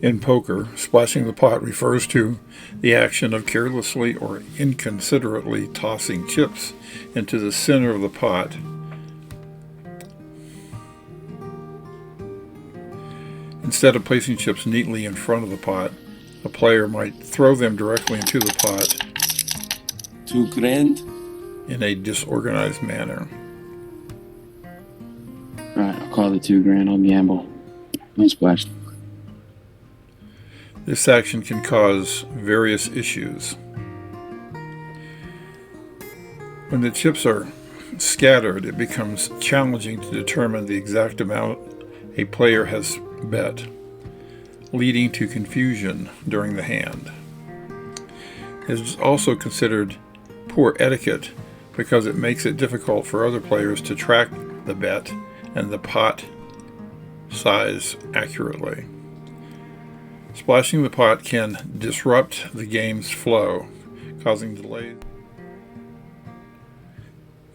In poker, splashing the pot refers to the action of carelessly or inconsiderately tossing chips into the center of the pot. Instead of placing chips neatly in front of the pot, a player might throw them directly into the pot $2,000. in a disorganized manner. Alright, I'll call it $2,000. I'll gamble. No splash. This action can cause various issues. When the chips are scattered, it becomes challenging to determine the exact amount a player has bet, leading to confusion during the hand. It is also considered poor etiquette because it makes it difficult for other players to track the bet and the pot size accurately. Splashing the pot can disrupt the game's flow, causing delays.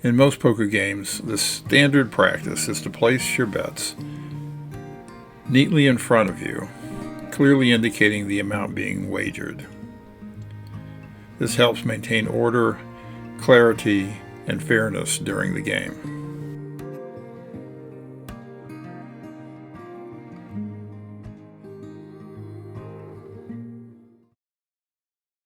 In most poker games, the standard practice is to place your bets neatly in front of you, clearly indicating the amount being wagered. This helps maintain order, clarity, and fairness during the game.